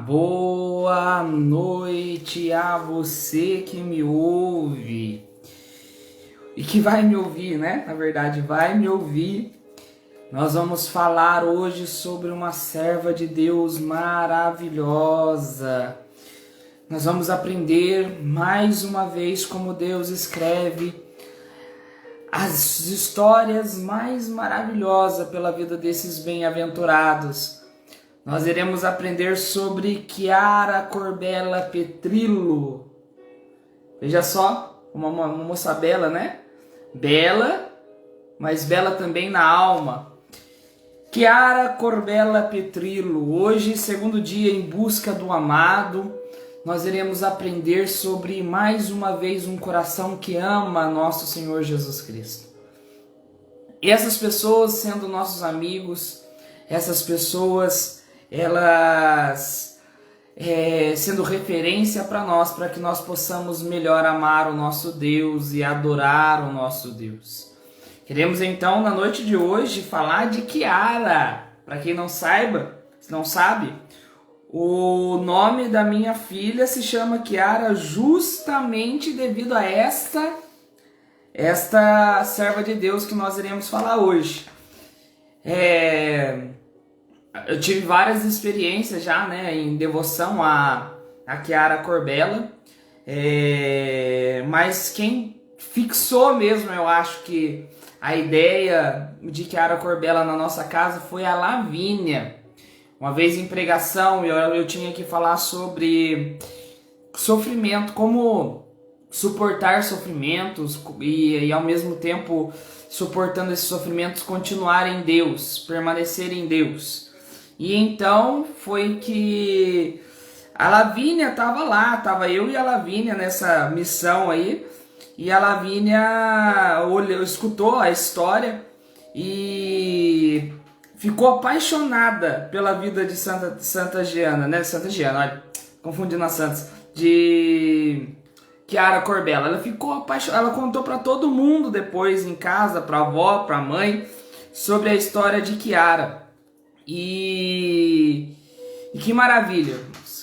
Boa noite a você que me ouve e que vai me ouvir, né? Na verdade, vai me ouvir. Nós vamos falar hoje sobre uma serva de Deus maravilhosa. Nós vamos aprender mais uma vez como Deus escreve as histórias mais maravilhosas pela vida desses bem-aventurados. Nós iremos aprender sobre Chiara Corbella Petrillo. Veja só, uma moça bela, né? Bela, mas bela também na alma. Chiara Corbella Petrillo. Hoje, segundo dia em busca do amado, nós iremos aprender sobre, mais uma vez, um coração que ama nosso Senhor Jesus Cristo. E essas pessoas sendo nossos amigos, essas pessoas elas sendo referência para nós, para que nós possamos melhor amar o nosso Deus e adorar o nosso Deus. Queremos então, na noite de hoje, falar de Chiara. Para quem não sabe, o nome da minha filha se chama Chiara justamente devido a esta serva de Deus que nós iremos falar hoje. Eu tive várias experiências já, né, em devoção a Chiara Corbella, mas quem fixou mesmo, eu acho que a ideia de Chiara Corbella na nossa casa foi a Lavínia. Uma vez em pregação eu tinha que falar sobre sofrimento, como suportar sofrimentos e ao mesmo tempo suportando esses sofrimentos continuar em Deus, permanecer em Deus. E então foi que a Lavínia estava lá, estava eu e a Lavínia nessa missão aí, e a Lavínia escutou a história e ficou apaixonada pela vida de Santa Giana, né? Santa Giana, olha, confundindo as santas, de Chiara Corbella. Ela ficou apaixonada, ela contou para todo mundo depois em casa, para a avó, para a mãe, sobre a história de Chiara. E que maravilha,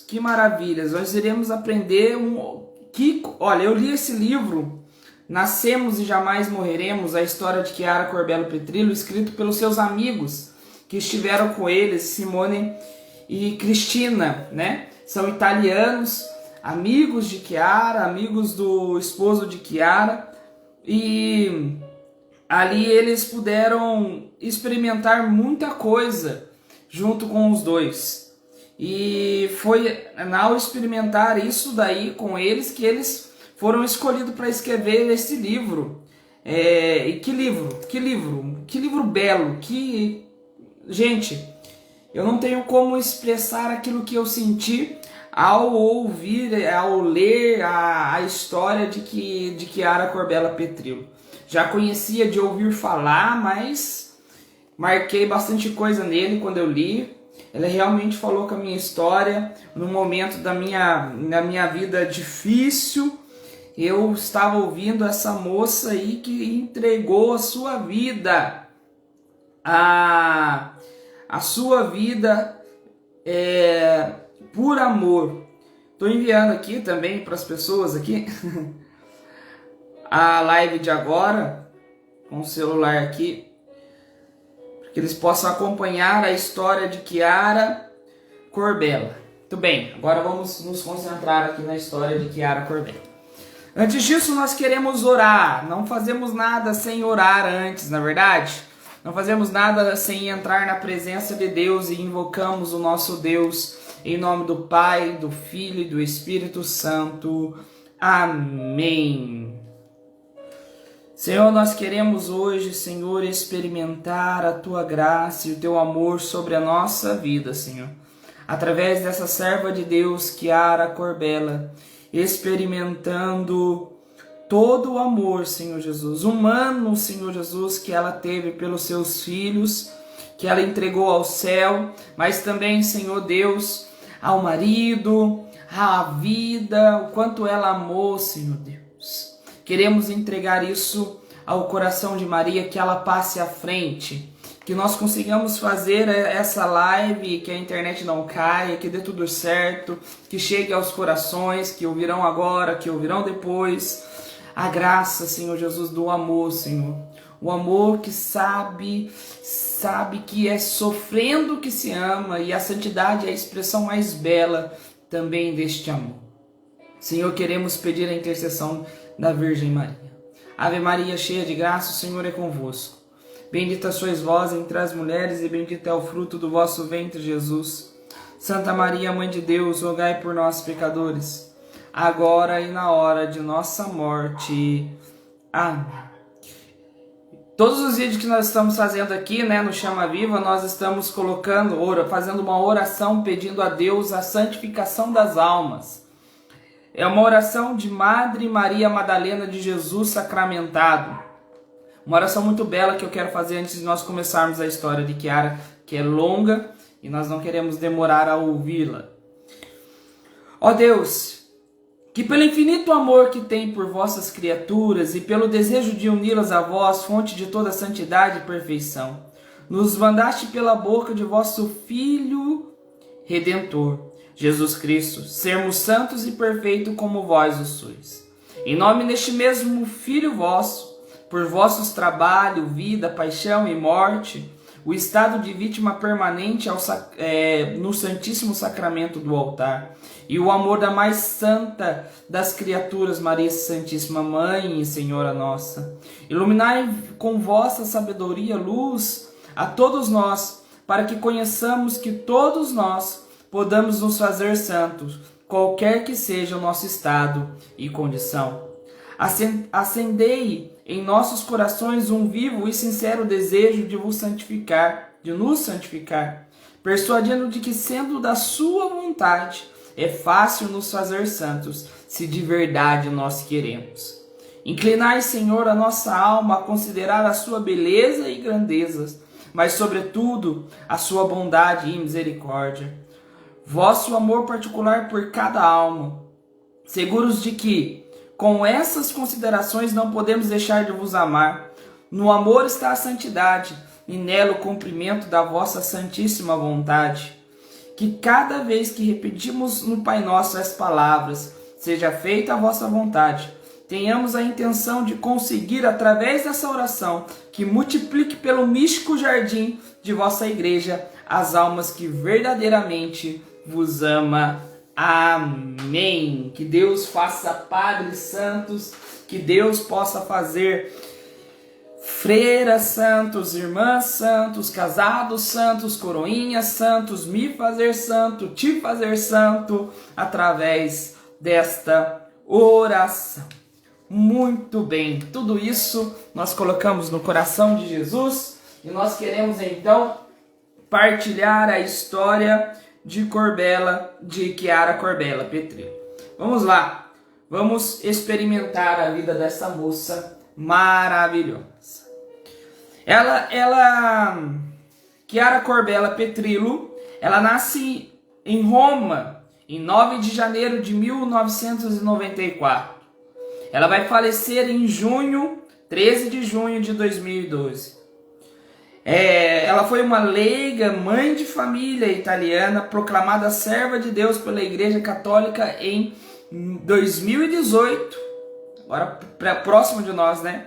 que maravilhas. Nós iremos aprender olha, eu li esse livro, Nascemos e Jamais Morreremos, a história de Chiara Corbella Petrillo, escrito pelos seus amigos que estiveram com eles, Simone e Cristina, né? São italianos, amigos de Chiara, amigos do esposo de Chiara, e ali eles puderam experimentar muita coisa junto com os dois. E foi ao experimentar isso daí com eles que eles foram escolhidos para escrever esse livro. E que livro belo, gente, eu não tenho como expressar aquilo que eu senti ao ouvir, ao ler a história de Chiara Corbella Petrillo. Já conhecia de ouvir falar, mas marquei bastante coisa nele quando eu li. Ela realmente falou com a minha história. No momento da minha vida difícil, eu estava ouvindo essa moça aí que entregou a sua vida. A sua vida por amor. Estou enviando aqui também para as pessoas aqui a live de agora, com o celular aqui, para que eles possam acompanhar a história de Chiara Corbella. Muito bem, agora vamos nos concentrar aqui na história de Chiara Corbella. Antes disso, nós queremos orar. Não fazemos nada sem orar antes, na verdade? Não fazemos nada sem entrar na presença de Deus e invocamos o nosso Deus em nome do Pai, do Filho e do Espírito Santo. Amém. Senhor, nós queremos hoje, Senhor, experimentar a Tua graça e o Teu amor sobre a nossa vida, Senhor. Através dessa serva de Deus, Chiara Corbella, experimentando todo o amor, Senhor Jesus, humano, Senhor Jesus, que ela teve pelos seus filhos, que ela entregou ao céu, mas também, Senhor Deus, ao marido, à vida, o quanto ela amou, Senhor Deus. Queremos entregar isso ao coração de Maria, que ela passe à frente, que nós consigamos fazer essa live, que a internet não caia, que dê tudo certo, que chegue aos corações, que ouvirão agora, que ouvirão depois. A graça, Senhor Jesus, do amor, Senhor. O amor que sabe que é sofrendo que se ama, e a santidade é a expressão mais bela também deste amor. Senhor, queremos pedir a intercessão da Virgem Maria. Ave Maria, cheia de graça, o Senhor é convosco. Bendita sois vós entre as mulheres, e bendito é o fruto do vosso ventre, Jesus. Santa Maria, Mãe de Deus, rogai por nós, pecadores, agora e na hora de nossa morte. Amém. Todos os vídeos que nós estamos fazendo aqui, né, no Chama Viva, nós estamos fazendo uma oração pedindo a Deus a santificação das almas. É uma oração de Madre Maria Madalena de Jesus sacramentado. Uma oração muito bela que eu quero fazer antes de nós começarmos a história de Chiara, que é longa e nós não queremos demorar a ouvi-la. Ó Deus, que pelo infinito amor que tem por vossas criaturas e pelo desejo de uni-las a vós, fonte de toda santidade e perfeição, nos mandaste pela boca de vosso Filho Redentor, Jesus Cristo, sermos santos e perfeitos como vós o sois. Em nome deste mesmo Filho vosso, por vossos trabalho, vida, paixão e morte, o estado de vítima permanente no Santíssimo Sacramento do altar, e o amor da mais santa das criaturas, Maria Santíssima Mãe e Senhora nossa. Iluminai com vossa sabedoria luz a todos nós, para que conheçamos que todos nós podamos nos fazer santos, qualquer que seja o nosso estado e condição. Acendei em nossos corações um vivo e sincero desejo de vos santificar, de nos santificar, persuadindo de que, sendo da sua vontade, é fácil nos fazer santos, se de verdade nós queremos. Inclinai, Senhor, a nossa alma a considerar a sua beleza e grandezas, mas, sobretudo, a sua bondade e misericórdia. Vosso amor particular por cada alma, seguros de que, com essas considerações, não podemos deixar de vos amar. No amor está a santidade, e nela o cumprimento da vossa santíssima vontade. Que cada vez que repetimos no Pai Nosso as palavras, seja feita a vossa vontade, tenhamos a intenção de conseguir, através dessa oração, que multiplique pelo místico jardim de vossa igreja as almas que verdadeiramente vos ama. Amém. Que Deus faça padres santos, que Deus possa fazer freiras santos, irmãs santos, casados santos, coroinhas santos, me fazer santo, te fazer santo, através desta oração. Muito bem, tudo isso nós colocamos no coração de Jesus e nós queremos então partilhar a história de Chiara Corbella Petrillo. Vamos lá, vamos experimentar a vida dessa moça maravilhosa. Chiara Corbella Petrillo, ela nasce em Roma em 9 de janeiro de 1994. Ela vai falecer em 13 de junho de 2012. Ela foi uma leiga, mãe de família italiana, proclamada serva de Deus pela Igreja Católica em 2018, agora próximo de nós, né?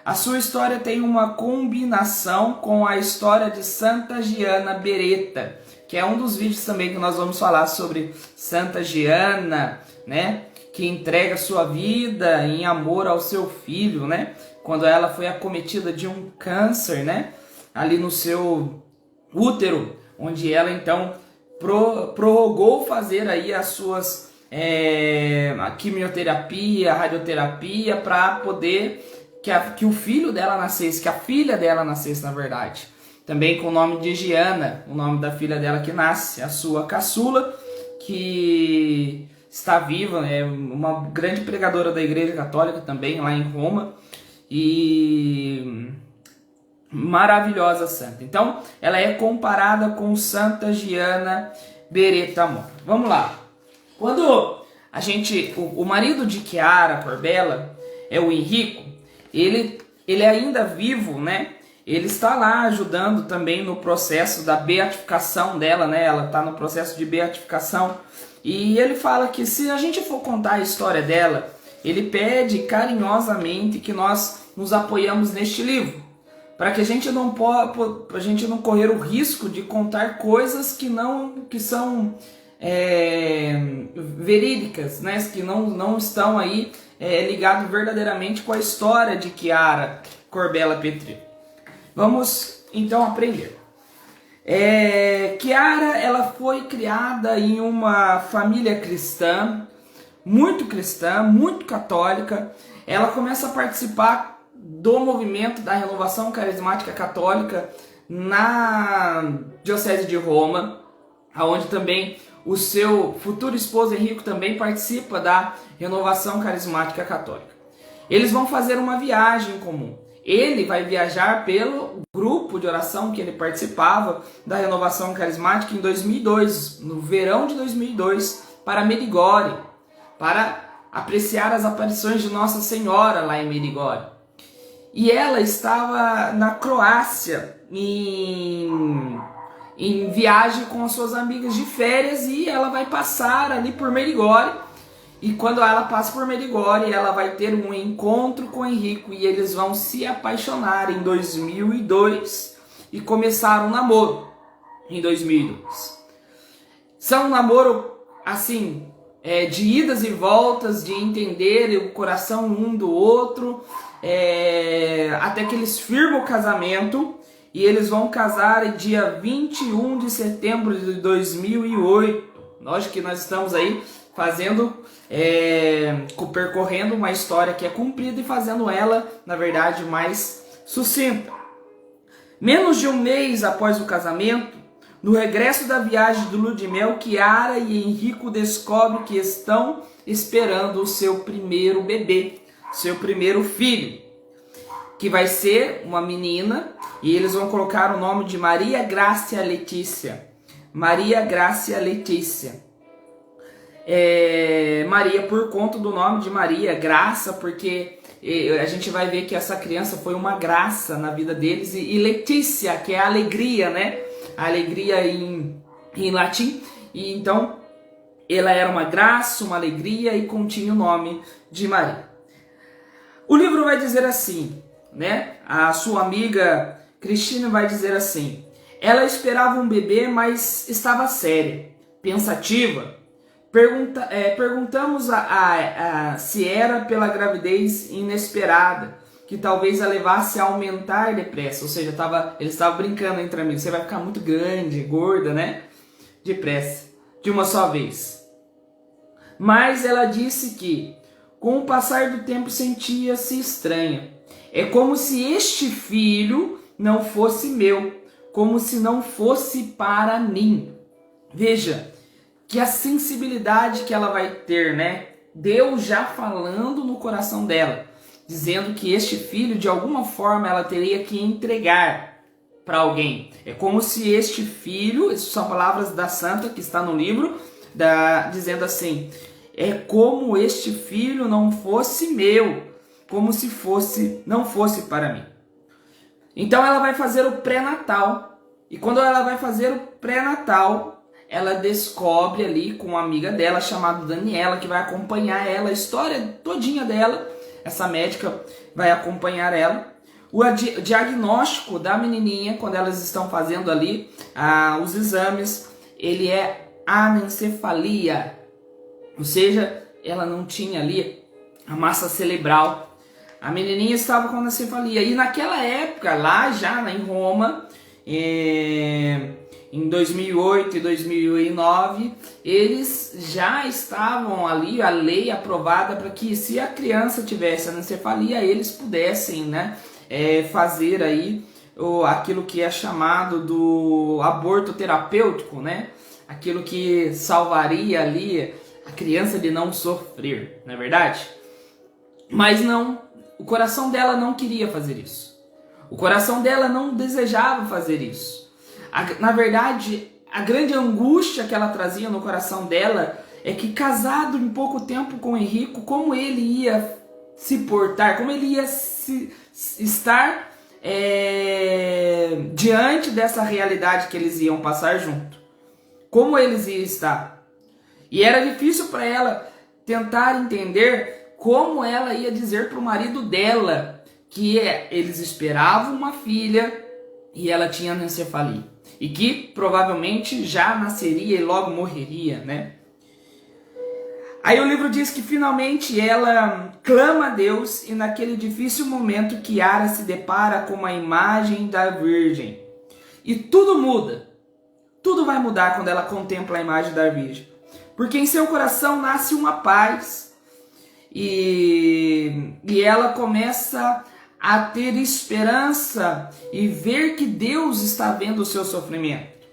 A sua história tem uma combinação com a história de Santa Gianna Beretta, que é um dos vídeos também que nós vamos falar sobre Santa Gianna, né? Que entrega sua vida em amor ao seu filho, né? Quando ela foi acometida de um câncer, né? Ali no seu útero, onde ela então prorrogou fazer aí as suas a quimioterapia, a radioterapia, para poder que o filho dela nascesse, que a filha dela nascesse, na verdade. Também com o nome de Gianna, o nome da filha dela que nasce, a sua caçula, que está viva, é uma grande pregadora da Igreja Católica também, lá em Roma, e maravilhosa santa. Então, ela é comparada com Santa Gianna Beretta Mora. Vamos lá. Quando o marido de Chiara Corbella é o Enrico, ele é ainda vivo, né? ele está lá ajudando também no processo da beatificação dela, né? Ela está no processo de beatificação. E ele fala que se a gente for contar a história dela, ele pede carinhosamente que nós nos apoiamos neste livro, para que a gente não correr o risco de contar coisas que são verídicas, né? Que não estão aí ligados verdadeiramente com a história de Chiara Corbella Petrillo. Vamos então aprender. Chiara, ela foi criada em uma família cristã, muito católica. Ela começa a participar do movimento da Renovação Carismática Católica na Diocese de Roma, onde também o seu futuro esposo Henrico também participa da Renovação Carismática Católica. Eles vão fazer uma viagem em comum. Ele vai viajar pelo grupo de oração que ele participava da Renovação Carismática em 2002, no verão de 2002, para Medjugorje, para apreciar as aparições de Nossa Senhora lá em Medjugorje. E ela estava na Croácia em viagem com as suas amigas de férias, e ela vai passar ali por Medjugorje. E quando ela passa por Medjugorje, ela vai ter um encontro com Henrico e eles vão se apaixonar em 2002 e começar um namoro em 2002. São um namoro assim, de idas e voltas, de entender o coração um do outro, até que eles firmam o casamento, e eles vão casar dia 21 de setembro de 2008. Lógico que nós estamos aí percorrendo uma história que é cumprida e fazendo ela, na verdade, mais sucinta. Menos de um mês após o casamento, no regresso da viagem do lua de mel, Chiara e Henrico descobrem que estão esperando o seu primeiro bebê, seu primeiro filho, que vai ser uma menina, e eles vão colocar o nome de Maria Grácia Letícia. Maria Grácia Letícia. Maria por conta do nome de Maria, graça, porque a gente vai ver que essa criança foi uma graça na vida deles, e Letícia, que é a alegria, né? A alegria em latim, e então ela era uma graça, uma alegria, e continha o nome de Maria. O livro vai dizer assim, né? A sua amiga Cristina vai dizer assim: ela esperava um bebê, mas estava séria, pensativa. Perguntamos se era pela gravidez inesperada, que talvez a levasse a aumentar depressa. Ou seja, eles estavam brincando entre amigos: você vai ficar muito grande, gorda, né? Depressa, de uma só vez. Mas ela disse que, com o passar do tempo, sentia-se estranha. É como se este filho não fosse meu, como se não fosse para mim. Veja que a sensibilidade que ela vai ter, né? Deus já falando no coração dela, dizendo que este filho, de alguma forma, ela teria que entregar para alguém. É como se este filho, essas são palavras da santa que está no livro, dizendo assim: é como este filho não fosse meu, como se não fosse para mim. Então ela vai fazer o pré-natal, e quando ela vai fazer o pré-natal, ela descobre ali com uma amiga dela chamada Daniela, que vai acompanhar ela, a história todinha dela. Essa médica vai acompanhar ela. O diagnóstico da menininha, quando elas estão fazendo ali os exames, ele é anencefalia. Ou seja, ela não tinha ali a massa cerebral. A menininha estava com anencefalia. E naquela época, lá já em Roma, em 2008 e 2009, eles já estavam ali, a lei aprovada para que, se a criança tivesse anencefalia, eles pudessem, né, fazer aí aquilo que é chamado do aborto terapêutico, né? Aquilo que salvaria ali a criança de não sofrer, não é verdade? Mas não, o coração dela não queria fazer isso. O coração dela não desejava fazer isso. Na verdade, a grande angústia que ela trazia no coração dela é que, casado em pouco tempo com Henrico, como ele ia se portar, como ele ia estar diante dessa realidade que eles iam passar junto. Como eles iam estar. E era difícil para ela tentar entender como ela ia dizer para o marido dela que eles esperavam uma filha e ela tinha anencefalia. E que provavelmente já nasceria e logo morreria, né? Aí o livro diz que finalmente ela clama a Deus e naquele difícil momento Kiara se depara com a imagem da Virgem. E tudo muda. Tudo vai mudar quando ela contempla a imagem da Virgem. Porque em seu coração nasce uma paz e ela começa a ter esperança e ver que Deus está vendo o seu sofrimento.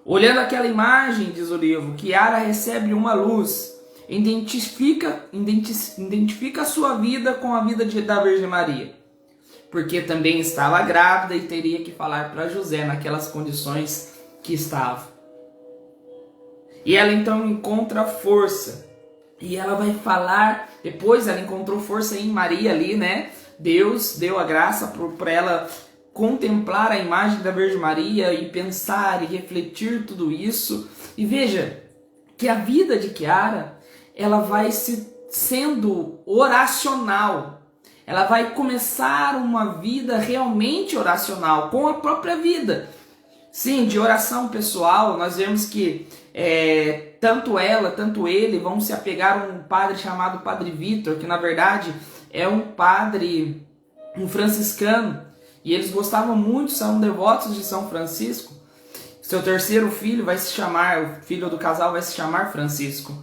Olhando aquela imagem, diz o livro, Kiara recebe uma luz, identifica a sua vida com a vida da Virgem Maria. Porque também estava grávida e teria que falar para José naquelas condições que estava. E ela então encontra força. E ela vai falar, depois ela encontrou força em Maria ali, né? Deus deu a graça para ela contemplar a imagem da Virgem Maria e pensar e refletir tudo isso. E veja que a vida de Kiara, ela vai sendo oracional. Ela vai começar uma vida realmente oracional, com a própria vida. Sim, de oração pessoal, nós vemos que tanto ela, tanto ele vão se apegar a um padre chamado Padre Vitor, que na verdade é um padre, um franciscano, e eles gostavam muito, são devotos de São Francisco. Seu terceiro filho vai se chamar, o filho do casal vai se chamar Francisco.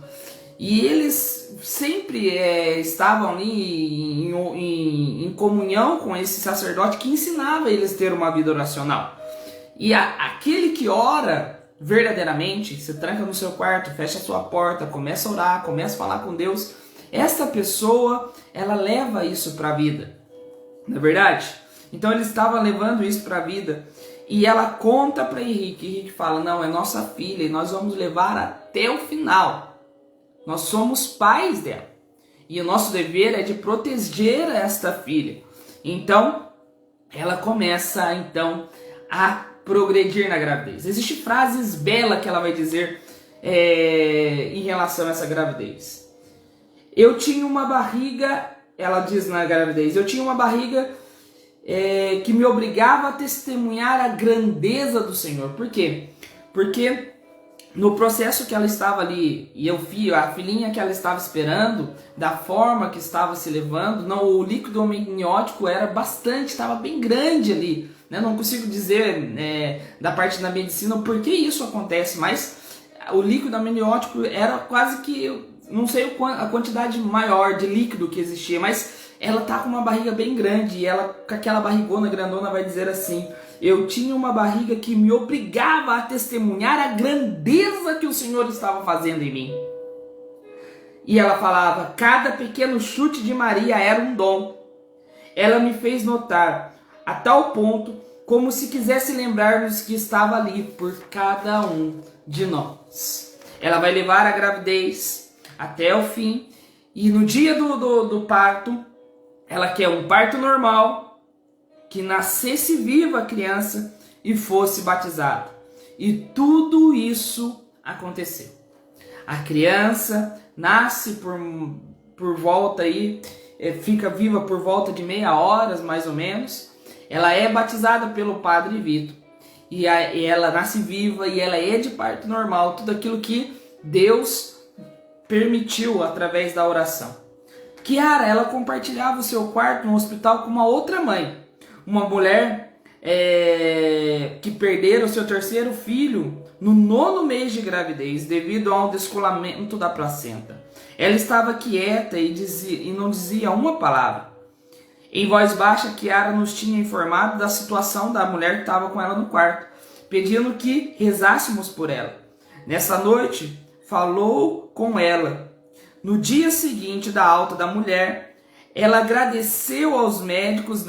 E eles sempre estavam ali em comunhão com esse sacerdote que ensinava eles a ter uma vida oracional. E aquele que ora verdadeiramente, se tranca no seu quarto, fecha a sua porta, começa a orar, começa a falar com Deus, essa pessoa, ela leva isso para a vida. Não é verdade? Então ele estava levando isso para a vida. E ela conta para Henrique. Henrique fala, não, é nossa filha e nós vamos levar até o final. Nós somos pais dela. E o nosso dever é de proteger esta filha. Então, ela começa então a progredir na gravidez. Existem frases belas que ela vai dizer em relação a essa gravidez. Eu tinha uma barriga, ela diz na gravidez, eu tinha uma barriga que me obrigava a testemunhar a grandeza do Senhor. Por quê? Porque no processo que ela estava ali, e a filhinha que ela estava esperando, da forma que estava se levando, o líquido amniótico era bastante, estava bem grande ali. Né? Não consigo dizer da parte da medicina o porquê isso acontece, mas o líquido amniótico era quase que, não sei a quantidade maior de líquido que existia, mas ela tá com uma barriga bem grande e ela, com aquela barrigona grandona, vai dizer assim, eu tinha uma barriga que me obrigava a testemunhar a grandeza que o Senhor estava fazendo em mim. E ela falava, cada pequeno chute de Maria era um dom. Ela me fez notar, a tal ponto, como se quisesse lembrar-nos que estava ali por cada um de nós. Ela vai levar a gravidez até o fim, e no dia do parto, ela quer um parto normal, que nascesse viva a criança e fosse batizada. E tudo isso aconteceu. A criança nasce por volta aí, fica viva por volta de meia hora, mais ou menos. Ela é batizada pelo Padre Vitor. E ela nasce viva e ela é de parto normal. Tudo aquilo que Deus permitiu através da oração. Kiara, ela compartilhava o seu quarto no hospital com uma outra mãe. Uma mulher que perdera o seu terceiro filho no 9º mês de gravidez devido ao descolamento da placenta. Ela estava quieta e não dizia uma palavra. Em voz baixa, Kiara nos tinha informado da situação da mulher que estava com ela no quarto, pedindo que rezássemos por ela. Nessa noite, falou com ela. No dia seguinte da alta da mulher, ela agradeceu aos médicos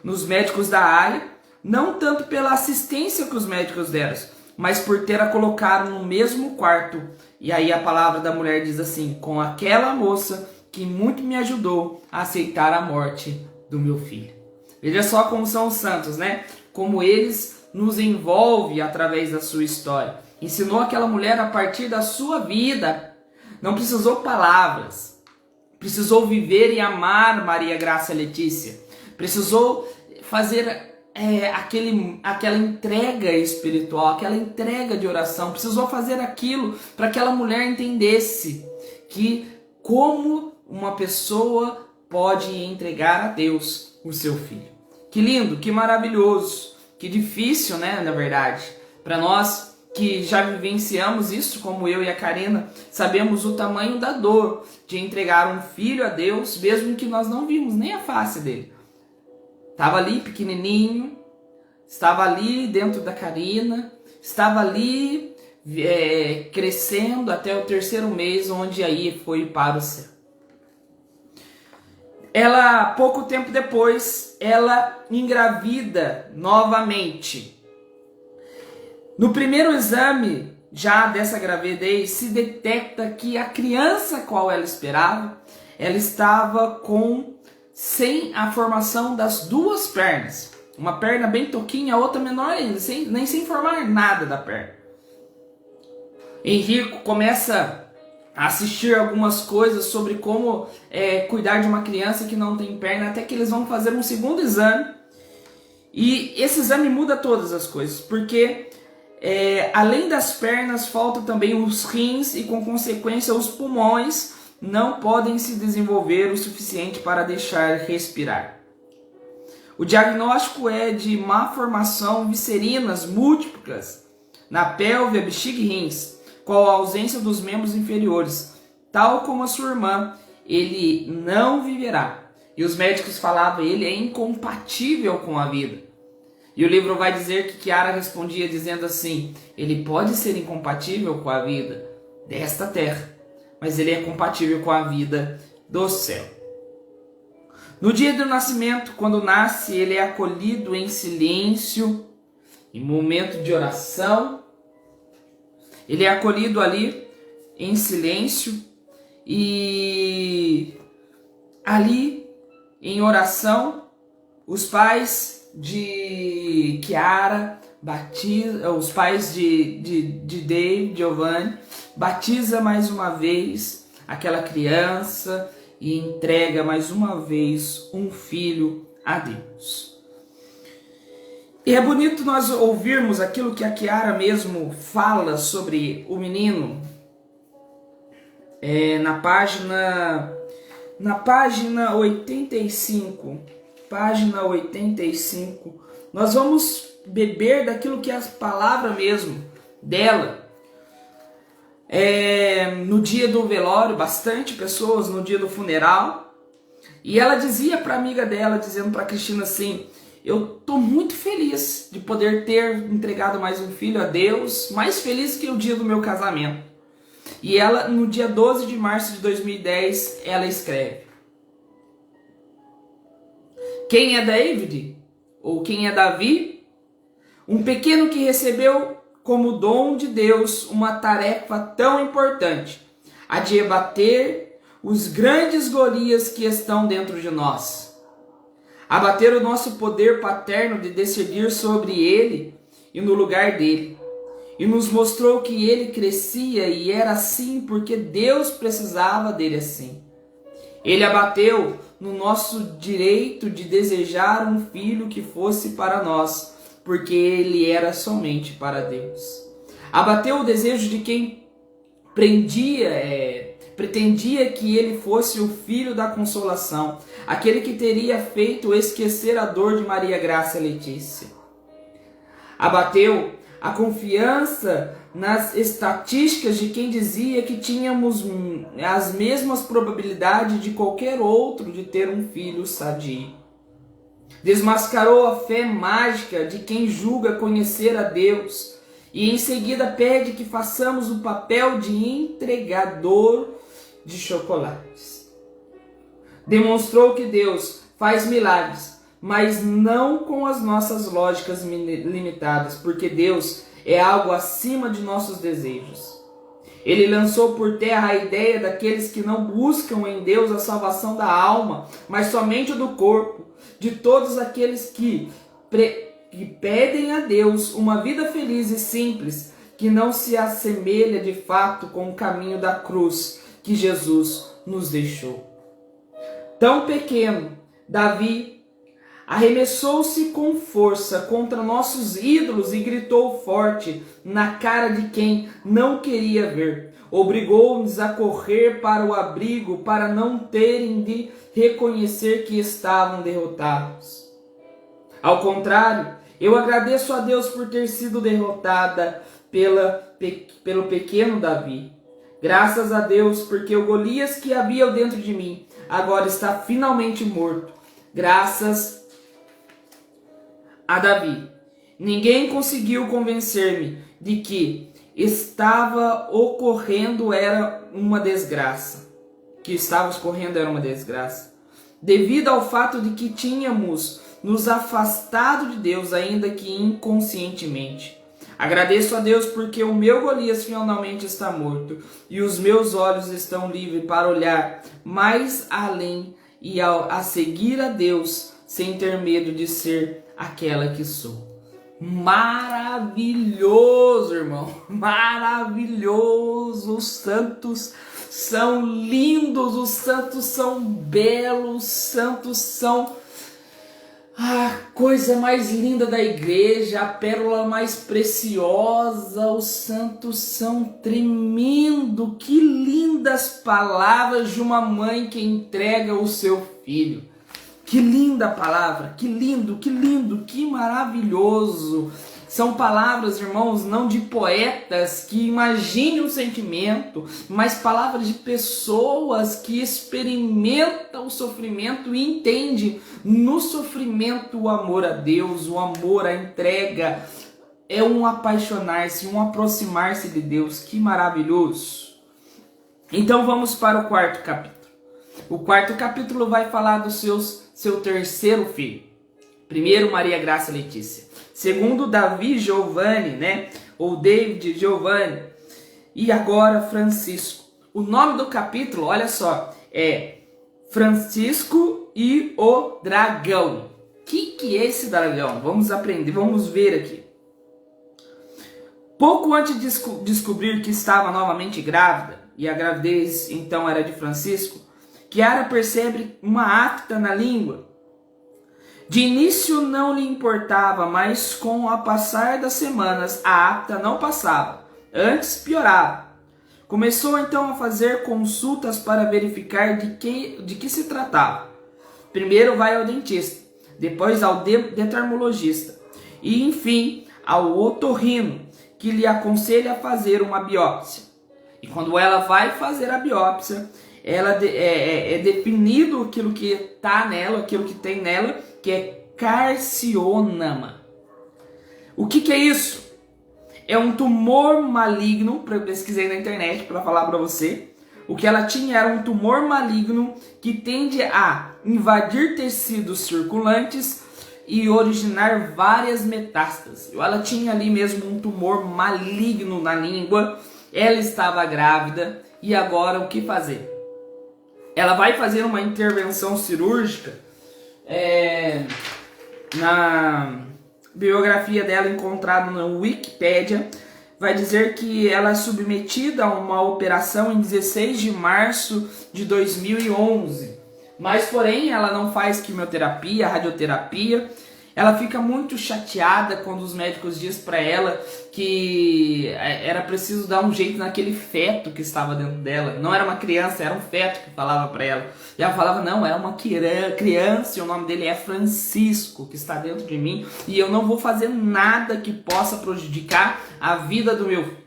nos médicos da área, não tanto pela assistência que os médicos deram, mas por ter a colocado no mesmo quarto. E aí a palavra da mulher diz assim, com aquela moça que muito me ajudou a aceitar a morte do meu filho. Veja só como são os santos, né? Como eles nos envolvem através da sua história. Ensinou aquela mulher a partir da sua vida. Não precisou palavras. Precisou viver e amar Maria Graça Letícia. Precisou fazer aquela entrega espiritual, aquela entrega de oração. Precisou fazer aquilo para que aquela mulher entendesse que como uma pessoa pode entregar a Deus o seu filho. Que lindo, que maravilhoso, que difícil, né, na verdade. Para nós que já vivenciamos isso, como eu e a Karina, sabemos o tamanho da dor de entregar um filho a Deus, mesmo que nós não vimos nem a face dele. Estava ali pequenininho, estava ali dentro da Karina, estava ali crescendo até o 3º mês, onde aí foi para o céu. Ela, pouco tempo depois, ela engravida novamente. No primeiro exame, já dessa gravidez, se detecta que a criança qual ela esperava, ela estava sem a formação das 2 pernas. Uma perna bem toquinha, a outra menor ainda, nem sem formar nada da perna. Henrico começa a assistir algumas coisas sobre como cuidar de uma criança que não tem perna, até que eles vão fazer um segundo exame. E esse exame muda todas as coisas, porque além das pernas, faltam também os rins e, com consequência, os pulmões não podem se desenvolver o suficiente para deixar respirar. O diagnóstico é de má formação viscerinas múltiplas na pelve, a bexiga e rins, com a ausência dos membros inferiores. Tal como a sua irmã, ele não viverá. E os médicos falavam, ele é incompatível com a vida. E o livro vai dizer que Chiara respondia dizendo assim, ele pode ser incompatível com a vida desta terra, mas ele é compatível com a vida do céu. No dia do nascimento, quando nasce, ele é acolhido em silêncio, em momento de oração. Ele é acolhido ali em silêncio e ali em oração, os pais de Chiara os pais de Dave, Giovanni, batiza mais uma vez aquela criança e entrega mais uma vez um filho a Deus. E é bonito nós ouvirmos aquilo que a Chiara mesmo fala sobre o menino. Na página 85, nós vamos beber daquilo que é a palavra mesmo dela. No dia do velório, bastante pessoas no dia do funeral, e ela dizia para a amiga dela, dizendo para a Cristina assim, eu estou muito feliz de poder ter entregado mais um filho a Deus, mais feliz que o dia do meu casamento. E ela, no dia 12 de março de 2010, ela escreve: quem é David? Ou quem é Davi? Um pequeno que recebeu como dom de Deus uma tarefa tão importante, a de abater os grandes Golias que estão dentro de nós. Abater o nosso poder paterno de decidir sobre ele e no lugar dele. E nos mostrou que ele crescia e era assim porque Deus precisava dele assim. Ele abateu no nosso direito de desejar um filho que fosse para nós, porque ele era somente para Deus. Abateu o desejo de quem pretendia que ele fosse o filho da consolação, aquele que teria feito esquecer a dor de Maria Graça Letícia. Abateu a confiança nas estatísticas de quem dizia que tínhamos as mesmas probabilidades de qualquer outro de ter um filho sadio. Desmascarou a fé mágica de quem julga conhecer a Deus e em seguida pede que façamos o papel de entregador de chocolates. Demonstrou que Deus faz milagres, mas não com as nossas lógicas limitadas, porque Deus é algo acima de nossos desejos. Ele lançou por terra a ideia daqueles que não buscam em Deus a salvação da alma, mas somente do corpo, de todos aqueles que pedem a Deus uma vida feliz e simples, que não se assemelha de fato com o caminho da cruz que Jesus nos deixou. Tão pequeno, Davi arremessou-se com força contra nossos ídolos e gritou forte na cara de quem não queria ver. Obrigou-nos a correr para o abrigo para não terem de reconhecer que estavam derrotados. Ao contrário, eu agradeço a Deus por ter sido derrotada pelo pequeno Davi. Graças a Deus, porque o Golias que havia dentro de mim agora está finalmente morto. Graças a Davi. Ninguém conseguiu convencer-me de que estava ocorrendo era uma desgraça. Devido ao fato de que tínhamos nos afastado de Deus, ainda que inconscientemente. Agradeço a Deus porque o meu Golias finalmente está morto e os meus olhos estão livres para olhar mais além e a seguir a Deus sem ter medo de ser aquela que sou. Maravilhoso, irmão, maravilhoso. Os santos são lindos, os santos são belos, os santos são a coisa mais linda da igreja, a pérola mais preciosa. Os santos são tremendo. Que lindas palavras de uma mãe que entrega o seu filho. Que linda palavra, que lindo, que maravilhoso. São palavras, irmãos, não de poetas que imaginem um sentimento, mas palavras de pessoas que experimentam o sofrimento e entendem no sofrimento o amor a Deus, o amor, a entrega. É um apaixonar-se, um aproximar-se de Deus. Que maravilhoso. Então vamos para o quarto capítulo. O quarto capítulo vai falar do seu terceiro filho. Primeiro, Maria Graça Letícia. Segundo, Davi Giovanni, né? Ou David Giovanni. E agora, Francisco. O nome do capítulo, olha só, é Francisco e o Dragão. O que é esse dragão? Vamos aprender, vamos ver aqui. Pouco antes de descobrir que estava novamente grávida, e a gravidez então era de Francisco, Chiara percebe uma afta na língua. De início não lhe importava, mas com o passar das semanas a afta não passava, antes piorava. Começou então a fazer consultas para verificar de que se tratava. Primeiro vai ao dentista, depois ao dermatologista e enfim ao otorrino, que lhe aconselha a fazer uma biópsia. E quando ela vai fazer a biópsia, ela é definido aquilo que está nela, aquilo que tem nela, que é carcinoma. O que é isso? É um tumor maligno, eu pesquisei na internet para falar para você. O que ela tinha era um tumor maligno que tende a invadir tecidos circulantes e originar várias metástases. Ela tinha ali mesmo um tumor maligno na língua, ela estava grávida e agora o que fazer? Ela vai fazer uma intervenção cirúrgica. Na biografia dela encontrada na Wikipédia, vai dizer que ela é submetida a uma operação em 16 de março de 2011. Mas, porém, ela não faz quimioterapia, radioterapia. Ela fica muito chateada quando os médicos dizem para ela que era preciso dar um jeito naquele feto que estava dentro dela. Não era uma criança, era um feto que falava para ela. E ela falava, não, é uma criança e o nome dele é Francisco, que está dentro de mim. E eu não vou fazer nada que possa prejudicar a vida do meu filho.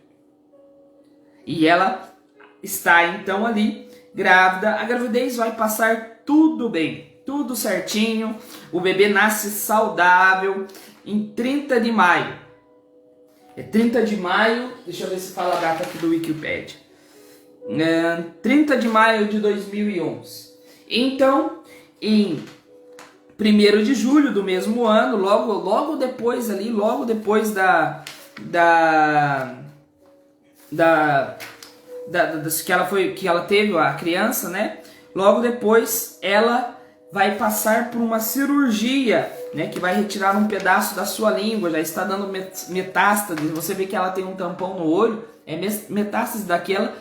E ela está então ali, grávida. A gravidez vai passar tudo bem. Tudo certinho, o bebê nasce saudável em 30 de maio. É 30 de maio, deixa eu ver se fala a data aqui do Wikipedia. 30 de maio de 2011. Então, em 1º de julho do mesmo ano, logo depois ali, logo depois da que ela teve a criança, né? Logo depois ela vai passar por uma cirurgia, né, que vai retirar um pedaço da sua língua, já está dando metástase. Você vê que ela tem um tampão no olho, é metástase daquele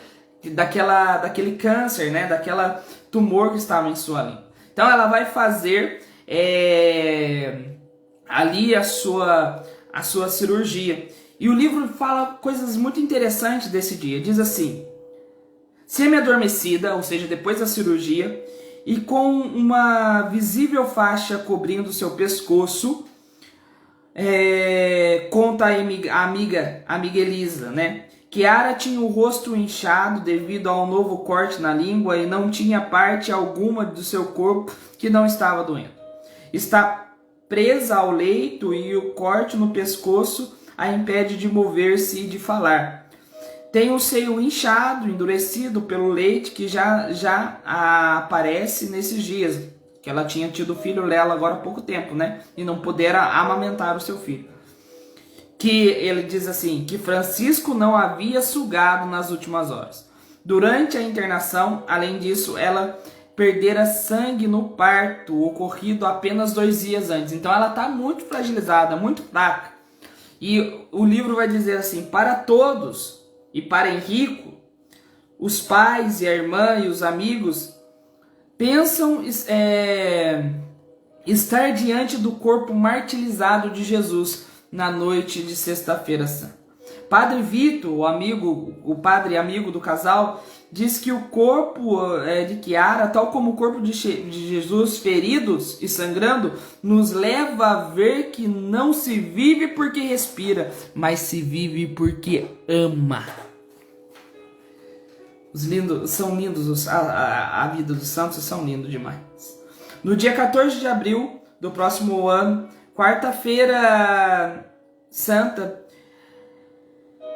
câncer, né, daquela tumor que estava em sua língua. Então ela vai fazer ali a sua cirurgia. E o livro fala coisas muito interessantes desse dia. Diz assim: semi-adormecida, ou seja, depois da cirurgia, e com uma visível faixa cobrindo seu pescoço, conta a amiga Elisa, né? Chiara tinha o rosto inchado devido ao novo corte na língua e não tinha parte alguma do seu corpo que não estava doendo. Está presa ao leito e o corte no pescoço a impede de mover-se e de falar. Tem o seio inchado, endurecido pelo leite que já aparece nesses dias, que ela tinha tido o filho dela agora há pouco tempo, né? E não pudera amamentar o seu filho. Que ele diz assim, que Francisco não havia sugado nas últimas horas. Durante a internação, além disso, ela perdera sangue no parto, ocorrido apenas 2 dias antes. Então ela está muito fragilizada, muito fraca. E o livro vai dizer assim: para todos e para Henrico, os pais e a irmã e os amigos pensam estar diante do corpo martirizado de Jesus na noite de Sexta-feira Santa. Padre Vitor, o padre amigo do casal, diz que o corpo de Chiara, tal como o corpo de Jesus, feridos e sangrando, nos leva a ver que não se vive porque respira, mas se vive porque ama. São lindos, a vida dos santos são lindos demais. No dia 14 de abril do próximo ano, quarta-feira santa,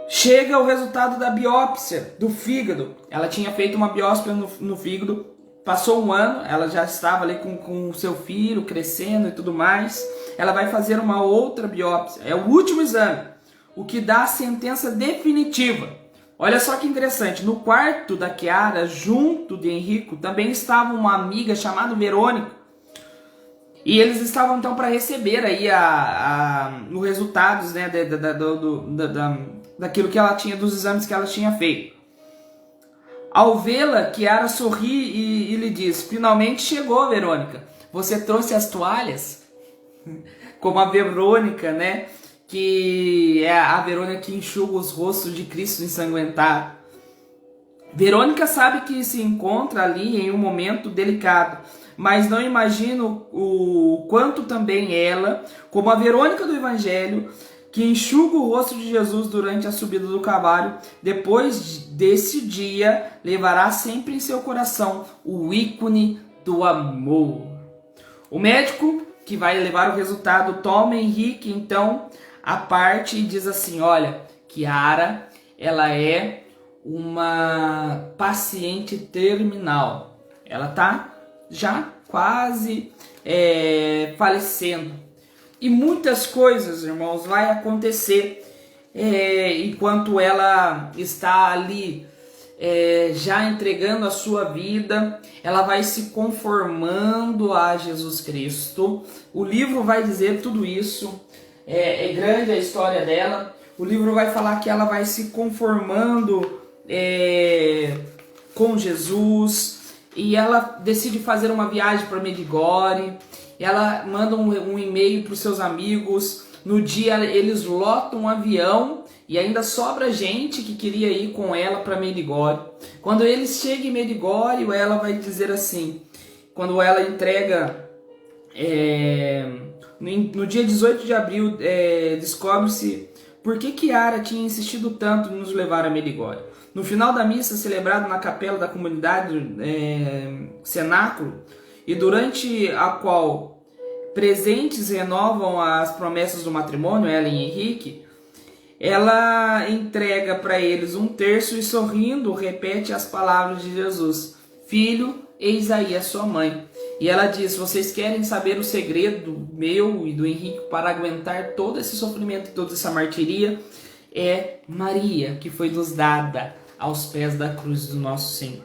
chega o resultado da biópsia do fígado. Ela tinha feito uma biópsia no fígado, passou um ano, ela já estava ali com o seu filho crescendo e tudo mais. Ela vai fazer uma outra biópsia, é o último exame, o que dá a sentença definitiva. Olha só que interessante, no quarto da Chiara, junto de Henrico, também estava uma amiga chamada Verônica. E eles estavam então para receber aí os resultados, né, daquilo que ela tinha, dos exames que ela tinha feito. Ao vê-la, Chiara sorri e lhe diz: finalmente chegou, Verônica. Você trouxe as toalhas? Como a Verônica, né? Que é a Verônica que enxuga os rostos de Cristo ensanguentado. Verônica sabe que se encontra ali em um momento delicado, mas não imagina o quanto também ela, como a Verônica do Evangelho, que enxuga o rosto de Jesus durante a subida do Calvário, depois desse dia, levará sempre em seu coração o ícone do amor. O médico que vai levar o resultado toma Henrique, então, à parte e diz assim: olha, Chiara, ela é uma paciente terminal. Ela está já quase falecendo. E muitas coisas, irmãos, vai acontecer enquanto ela está ali já entregando a sua vida. Ela vai se conformando a Jesus Cristo. O livro vai dizer tudo isso. É grande a história dela. O livro vai falar que ela vai se conformando com Jesus, e ela decide fazer uma viagem para Medjugorje. Ela manda um e-mail para os seus amigos. No dia eles lotam um avião e ainda sobra gente que queria ir com ela para Medjugorje. Quando eles chegam em Medjugorje, ela vai dizer assim, quando ela entrega no dia 18 de abril, descobre-se por que Chiara tinha insistido tanto em nos levar a Medjugorje. No final da missa celebrada na capela da comunidade Cenáculo, e durante a qual presentes renovam as promessas do matrimônio, ela e Henrique, ela entrega para eles um terço e, sorrindo, repete as palavras de Jesus: filho, eis aí a sua mãe. E ela diz: vocês querem saber o segredo meu e do Henrique para aguentar todo esse sofrimento e toda essa martiria? É Maria, que foi nos dada aos pés da cruz do nosso Senhor.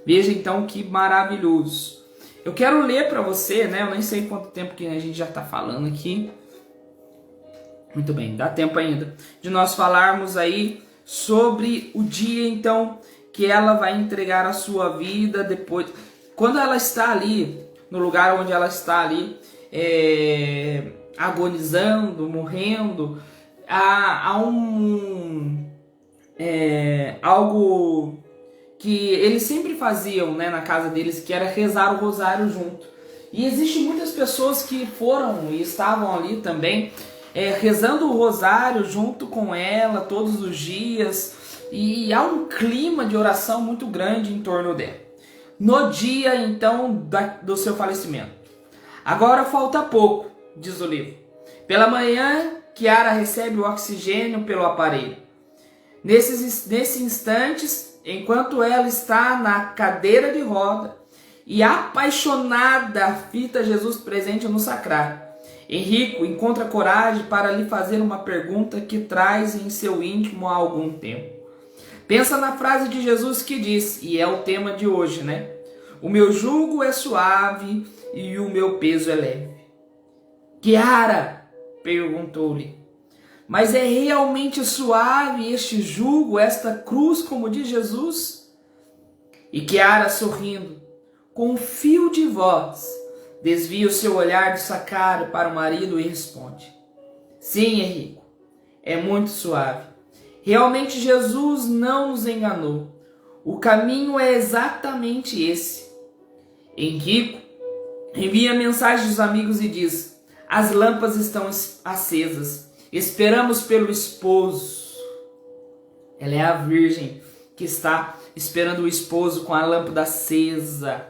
Veja então que maravilhoso. Eu quero ler para você, né? Eu nem sei quanto tempo que a gente já está falando aqui. Muito bem, dá tempo ainda de nós falarmos aí sobre o dia então que ela vai entregar a sua vida depois. Quando ela está ali, no lugar onde ela está ali, agonizando, morrendo, há algo que eles sempre faziam, né, na casa deles, que era rezar o rosário junto. E existem muitas pessoas que foram e estavam ali também, rezando o rosário junto com ela todos os dias, e há um clima de oração muito grande em torno dela. No dia então do seu falecimento. Agora falta pouco, diz o livro. Pela manhã, Chiara recebe o oxigênio pelo aparelho. Nesses instantes, enquanto ela está na cadeira de roda e apaixonada fita Jesus presente no sacrário, Henrico encontra coragem para lhe fazer uma pergunta que traz em seu íntimo há algum tempo. Pensa na frase de Jesus que diz, e é o tema de hoje, né? O meu jugo é suave e o meu peso é leve. Chiara, perguntou-lhe, mas é realmente suave este jugo, esta cruz, como diz Jesus? E Chiara, sorrindo, com um fio de voz, desvia o seu olhar do sacrário para o marido e responde, sim, Henrico, é muito suave. Realmente Jesus não nos enganou. O caminho é exatamente esse. Henrico envia mensagem aos amigos e diz, as lâmpadas estão acesas. Esperamos pelo esposo. Ela é a virgem que está esperando o esposo com a lâmpada acesa.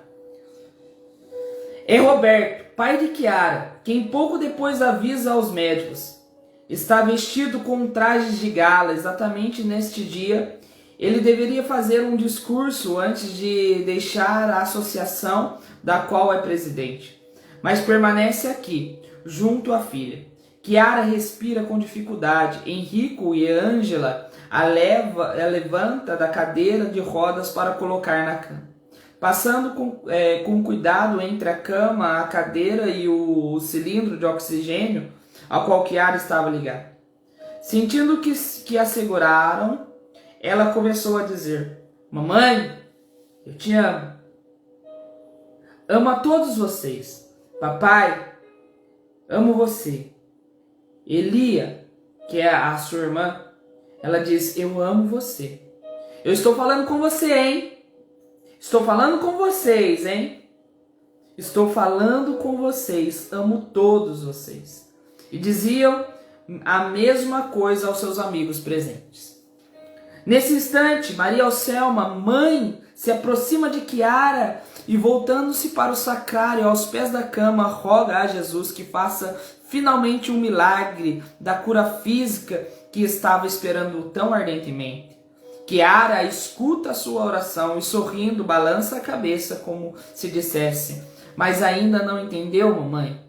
É Roberto, pai de Chiara, quem pouco depois avisa aos médicos. Está vestido com trajes de gala. Exatamente neste dia, ele deveria fazer um discurso antes de deixar a associação da qual é presidente. Mas permanece aqui, junto à filha. Chiara respira com dificuldade. Henrico e Ângela a levanta da cadeira de rodas para colocar na cama. Passando com cuidado entre a cama, a cadeira e o cilindro de oxigênio ao qual Chiara estava ligada. Sentindo que a seguraram, ela começou a dizer, mamãe, eu te amo. Amo a todos vocês. Papai, amo você. Elia, que é a sua irmã, ela diz, eu amo você. Eu estou falando com você, hein? Estou falando com vocês, hein? Estou falando com vocês. Amo todos vocês. E diziam a mesma coisa aos seus amigos presentes. Nesse instante, Maria Alcelma, mãe, se aproxima de Chiara e, voltando-se para o sacrário, aos pés da cama, roga a Jesus que faça finalmente um milagre da cura física que estava esperando tão ardentemente. Chiara escuta a sua oração e, sorrindo, balança a cabeça como se dissesse, mas ainda não entendeu, mamãe?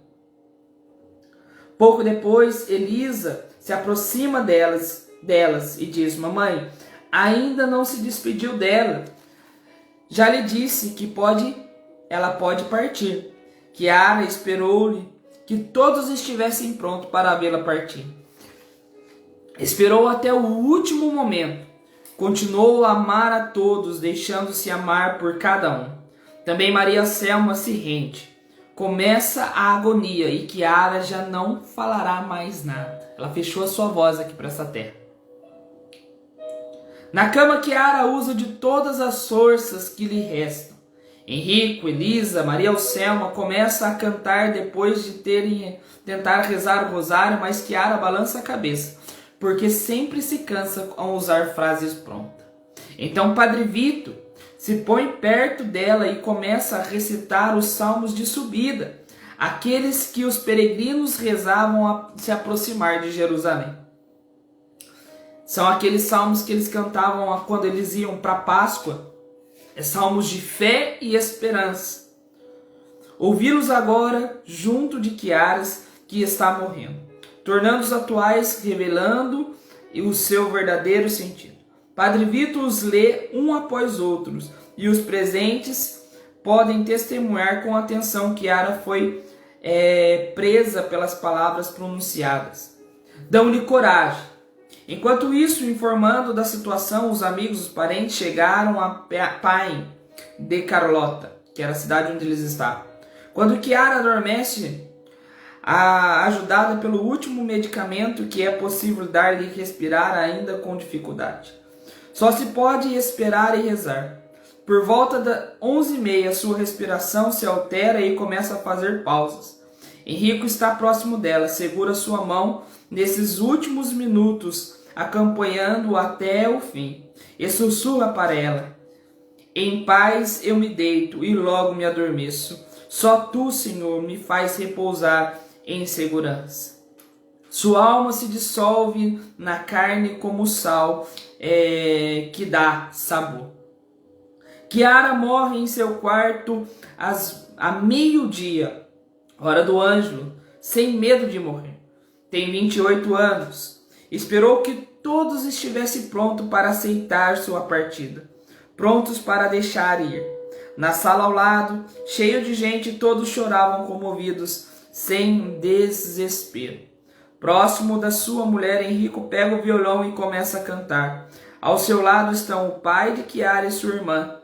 Pouco depois, Elisa se aproxima delas e diz, mamãe, ainda não se despediu dela. Já lhe disse que ela pode partir. Chiara esperou-lhe que todos estivessem prontos para vê-la partir. Esperou até o último momento. Continuou a amar a todos, deixando-se amar por cada um. Também Maria Selma se rende. Começa a agonia e Chiara já não falará mais nada. Ela fechou a sua voz aqui para essa terra. Na cama, Chiara usa de todas as forças que lhe restam. Henrico, Elisa, Maria Alcelma começa a cantar depois de tentar rezar o rosário, mas Chiara balança a cabeça, porque sempre se cansa ao usar frases prontas. Então Padre Vito se põe perto dela e começa a recitar os salmos de subida, aqueles que os peregrinos rezavam a se aproximar de Jerusalém. São aqueles salmos que eles cantavam quando eles iam para a Páscoa, salmos de fé e esperança. Ouvi-los agora junto de Chiara, que está morrendo, tornando-os atuais, revelando o seu verdadeiro sentido. Padre Vitor os lê um após outros e os presentes podem testemunhar com atenção que Yara foi presa pelas palavras pronunciadas. Dão-lhe coragem. Enquanto isso, informando da situação, os amigos, os parentes chegaram a Paim de Carlota, que era a cidade onde eles estavam. Quando Chiara adormece, ajudada pelo último medicamento que é possível dar-lhe respirar ainda com dificuldade. Só se pode esperar e rezar. Por volta das 11h30, sua respiração se altera e começa a fazer pausas. Henrico está próximo dela, segura sua mão nesses últimos minutos, acompanhando-o até o fim, e sussurra para ela: em paz eu me deito e logo me adormeço. Só tu, Senhor, me faz repousar em segurança. Sua alma se dissolve na carne como o sal que dá sabor. Chiara morre em seu quarto a meio-dia, hora do Ângelo, sem medo de morrer. Tem 28 anos. Esperou que todos estivessem prontos para aceitar sua partida, prontos para deixar ir. Na sala ao lado, cheio de gente, todos choravam comovidos, sem desespero. Próximo da sua mulher, Henrico pega o violão e começa a cantar. Ao seu lado estão o pai de Chiara e sua irmã.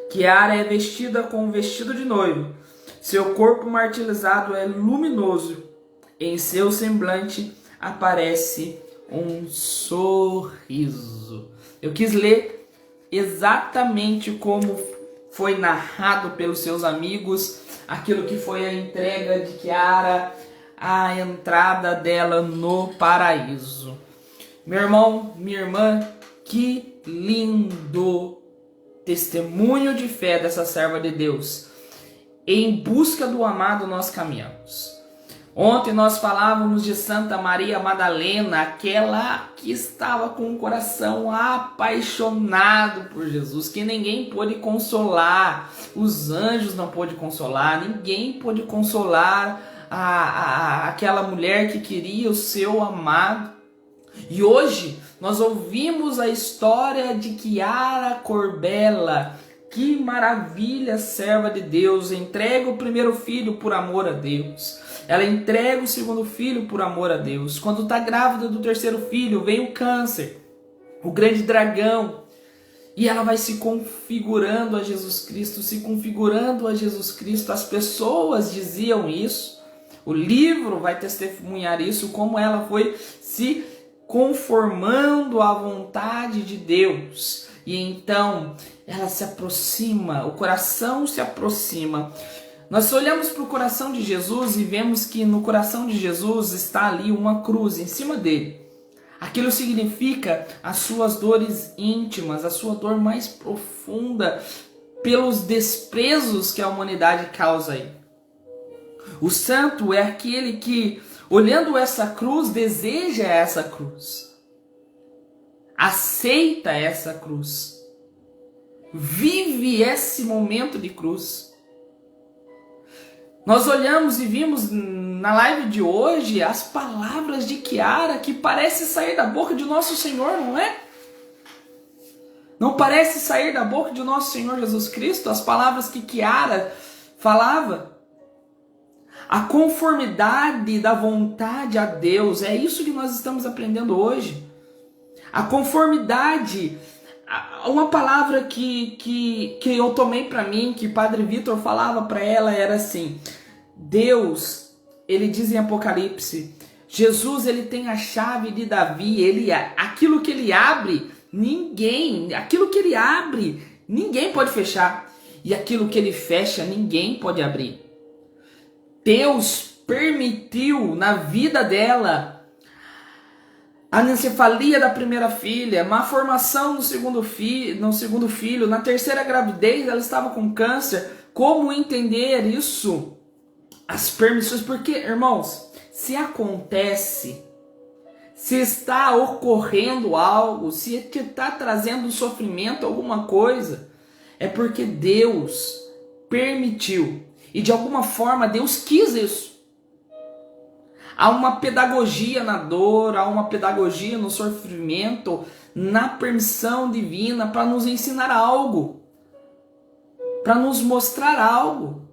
Chiara é vestida com um vestido de noivo. Seu corpo martirizado é luminoso. Em seu semblante aparece um sorriso. Eu quis ler exatamente como foi narrado pelos seus amigos, aquilo que foi a entrega de Chiara, a entrada dela no paraíso. Meu irmão, minha irmã, que lindo testemunho de fé dessa serva de Deus. Em busca do amado nós caminhamos. Ontem nós falávamos de Santa Maria Madalena, aquela que estava com o coração apaixonado por Jesus, que ninguém pôde consolar, os anjos não pôde consolar, ninguém pôde consolar aquela mulher que queria o seu amado. E hoje nós ouvimos a história de Chiara Corbella. Que maravilha, serva de Deus, entrega o primeiro filho por amor a Deus. Ela entrega o segundo filho por amor a Deus. Quando está grávida do terceiro filho, vem o câncer, o grande dragão. E ela vai se configurando a Jesus Cristo, se configurando a Jesus Cristo. As pessoas diziam isso. O livro vai testemunhar isso, como ela foi se conformando à vontade de Deus. E então ela se aproxima, o coração se aproxima. Nós olhamos para o coração de Jesus e vemos que no coração de Jesus está ali uma cruz em cima dele. Aquilo significa as suas dores íntimas, a sua dor mais profunda pelos desprezos que a humanidade causa aí. O santo é aquele que, olhando essa cruz, deseja essa cruz. Aceita essa cruz. Vive esse momento de cruz. Nós olhamos e vimos na live de hoje as palavras de Chiara que parece sair da boca de nosso Senhor, não é? Não parece sair da boca de nosso Senhor Jesus Cristo as palavras que Chiara falava? A conformidade da vontade a Deus, é isso que nós estamos aprendendo hoje. A conformidade, uma palavra que eu tomei para mim, que Padre Vitor falava para ela, era assim: Deus, ele diz em Apocalipse, Jesus, ele tem a chave de Davi, aquilo que ele abre, ninguém pode fechar, e aquilo que ele fecha, ninguém pode abrir. Deus permitiu na vida dela a anencefalia da primeira filha, má formação no segundo filho, na terceira gravidez ela estava com câncer. Como entender isso? As permissões, porque, irmãos, se acontece, se está ocorrendo algo, se está trazendo sofrimento, alguma coisa, é porque Deus permitiu. E de alguma forma Deus quis isso. Há uma pedagogia na dor, há uma pedagogia no sofrimento, na permissão divina para nos ensinar algo, para nos mostrar algo.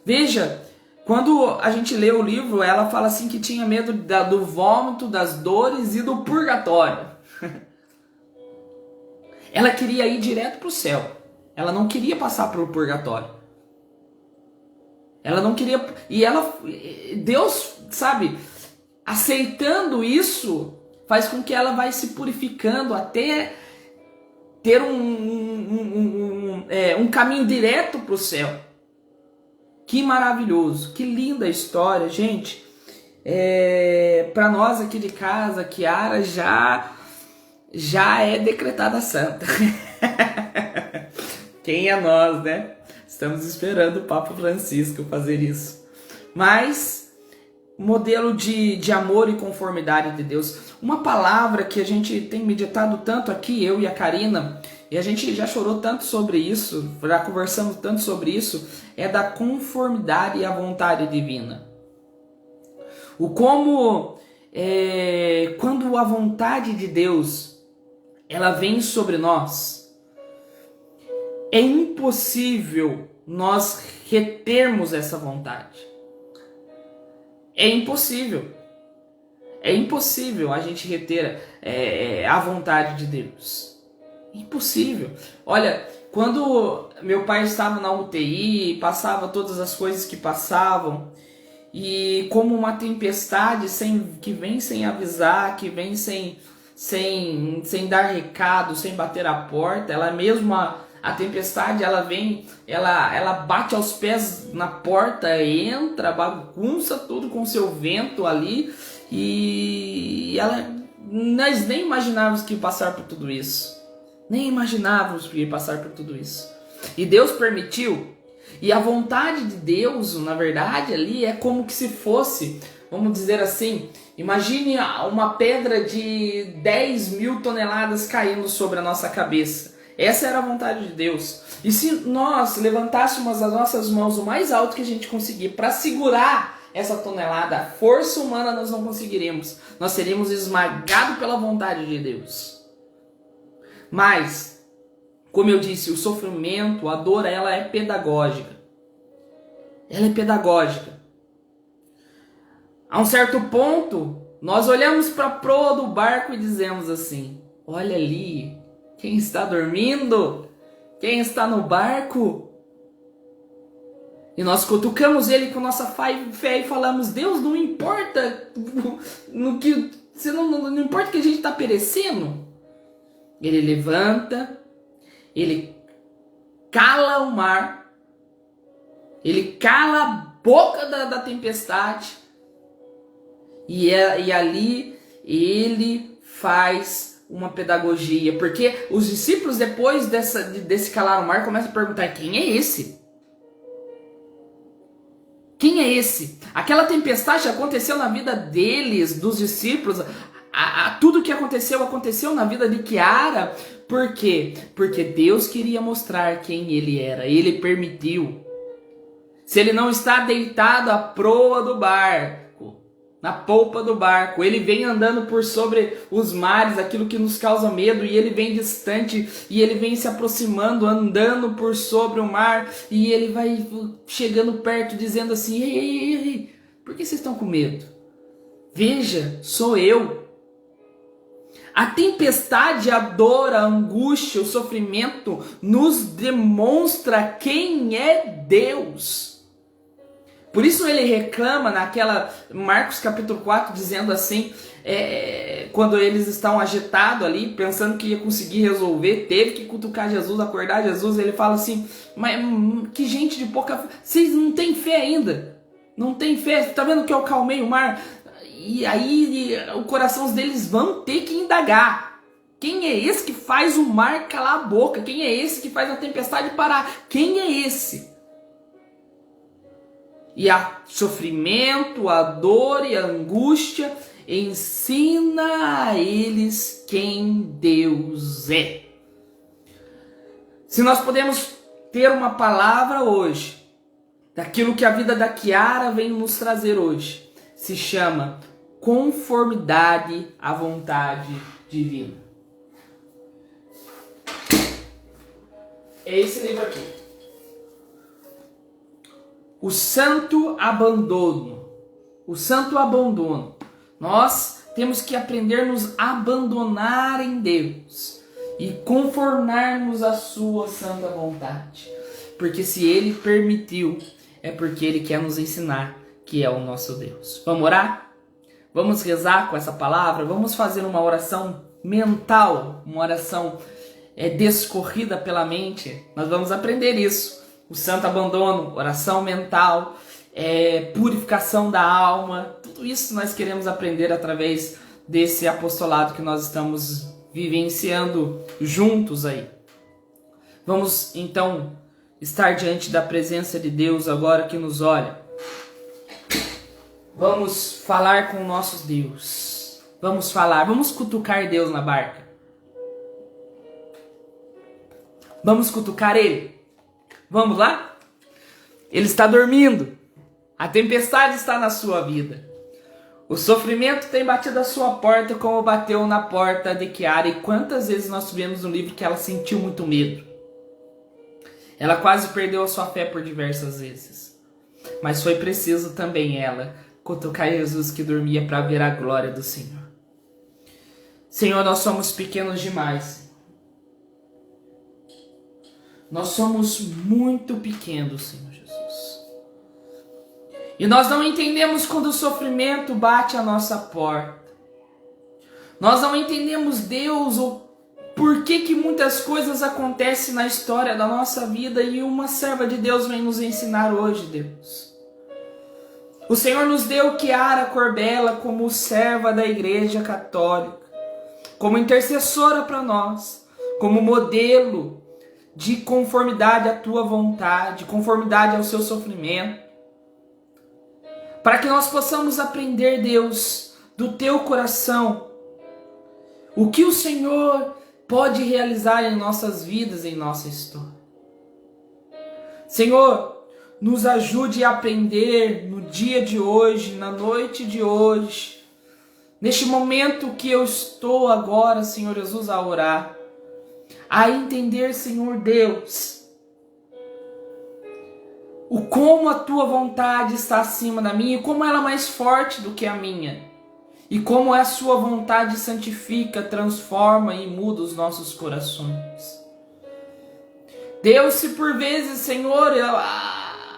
Veja, quando a gente lê o livro, ela fala assim que tinha medo do vômito, das dores e do purgatório. Ela queria ir direto para o céu. Ela não queria passar pelo purgatório. Ela não queria... E Deus, sabe, aceitando isso, faz com que ela vai se purificando até ter um caminho direto para o céu. Que maravilhoso, que linda história, gente. Para nós aqui de casa, Kiara já é decretada santa. Quem é nós, né? Estamos esperando o Papa Francisco fazer isso. Mas, modelo de amor e conformidade de Deus. Uma palavra que a gente tem meditado tanto aqui, eu e a Karina, e a gente já chorou tanto sobre isso, já conversamos tanto sobre isso, é da conformidade à vontade divina. O como, quando a vontade de Deus, ela vem sobre nós, é impossível nós retermos essa vontade. É impossível. É impossível a gente reter a vontade de Deus. Impossível. Olha, quando meu pai estava na UTI, passava todas as coisas que passavam, e como uma tempestade que vem sem avisar, que vem sem dar recado, sem bater a porta, ela mesma... A tempestade, ela vem, ela bate aos pés na porta, entra, bagunça tudo com seu vento ali, e nós nem imaginávamos que ia passar por tudo isso. Nem imaginávamos que ia passar por tudo isso. E Deus permitiu, e a vontade de Deus, na verdade, ali é como que se fosse, vamos dizer assim, imagine uma pedra de 10 mil toneladas caindo sobre a nossa cabeça. Essa era a vontade de Deus. E se nós levantássemos as nossas mãos o mais alto que a gente conseguir para segurar essa tonelada, a força humana nós não conseguiríamos. Nós seríamos esmagados pela vontade de Deus. Mas, como eu disse, o sofrimento, a dor, ela é pedagógica. Ela é pedagógica. A um certo ponto, nós olhamos para a proa do barco e dizemos assim: olha ali, quem está dormindo? Quem está no barco? E nós cutucamos ele com nossa fé e falamos: Deus, não importa no que, não importa que a gente está perecendo. Ele levanta, ele cala o mar, ele cala a boca da tempestade, e ali ele faz uma pedagogia, porque os discípulos, depois desse calar o mar, começam a perguntar: quem é esse? Quem é esse? Aquela tempestade aconteceu na vida deles, dos discípulos. Tudo que aconteceu na vida de Kiara. Por quê? Porque Deus queria mostrar quem ele era. Ele permitiu. Se ele não está deitado à proa do barco, na polpa do barco, ele vem andando por sobre os mares, aquilo que nos causa medo, e ele vem distante, e ele vem se aproximando, andando por sobre o mar, e ele vai chegando perto, dizendo assim: ei, por que vocês estão com medo? Veja, sou eu. A tempestade, a dor, a angústia, o sofrimento nos demonstra quem é Deus. Por isso ele reclama naquela Marcos capítulo 4, dizendo assim, quando eles estão agitados ali, pensando que ia conseguir resolver, teve que cutucar Jesus, acordar Jesus, ele fala assim: mas que gente de pouca fé, vocês não têm fé ainda? Não tem fé? Tá vendo que eu calmei o mar? E aí o coração deles vão ter que indagar: quem é esse que faz o mar calar a boca? Quem é esse que faz a tempestade parar? Quem é esse? E a sofrimento, a dor e a angústia ensina a eles quem Deus é. Se nós podemos ter uma palavra hoje, daquilo que a vida da Kiara vem nos trazer hoje, se chama Conformidade à Vontade Divina. É esse livro aqui. O Santo Abandono. O Santo Abandono. Nós temos que aprender a nos abandonar em Deus e conformar-nos à sua santa vontade. Porque se Ele permitiu, é porque Ele quer nos ensinar que é o nosso Deus. Vamos orar? Vamos rezar com essa palavra? Vamos fazer uma oração mental, uma oração descorrida pela mente. Nós vamos aprender isso. O santo abandono, oração mental, purificação da alma. Tudo isso nós queremos aprender através desse apostolado que nós estamos vivenciando juntos aí. Vamos então estar diante da presença de Deus agora que nos olha. Vamos falar com o nosso Deus. Vamos falar, vamos cutucar Deus na barca. Vamos cutucar Ele. Vamos lá? Ele está dormindo. A tempestade está na sua vida. O sofrimento tem batido a sua porta como bateu na porta de Chiara. E quantas vezes nós vemos no livro que ela sentiu muito medo. Ela quase perdeu a sua fé por diversas vezes. Mas foi preciso também ela cutucar Jesus que dormia para ver a glória do Senhor. Senhor, nós somos pequenos demais. Nós somos muito pequenos, Senhor Jesus. E nós não entendemos quando o sofrimento bate à nossa porta. Nós não entendemos, Deus, o por que muitas coisas acontecem na história da nossa vida, e uma serva de Deus vem nos ensinar hoje, Deus. O Senhor nos deu Chiara Corbella como serva da Igreja Católica, como intercessora para nós, como modelo de conformidade à tua vontade, conformidade ao seu sofrimento, para que nós possamos aprender, Deus, do teu coração, o que o Senhor pode realizar em nossas vidas, em nossa história. Senhor, nos ajude a aprender no dia de hoje, na noite de hoje, neste momento que eu estou agora, Senhor Jesus, a orar, a entender, Senhor Deus, o como a tua vontade está acima da minha, e como ela é mais forte do que a minha, e como a sua vontade santifica, transforma e muda os nossos corações. Deus, se por vezes, Senhor,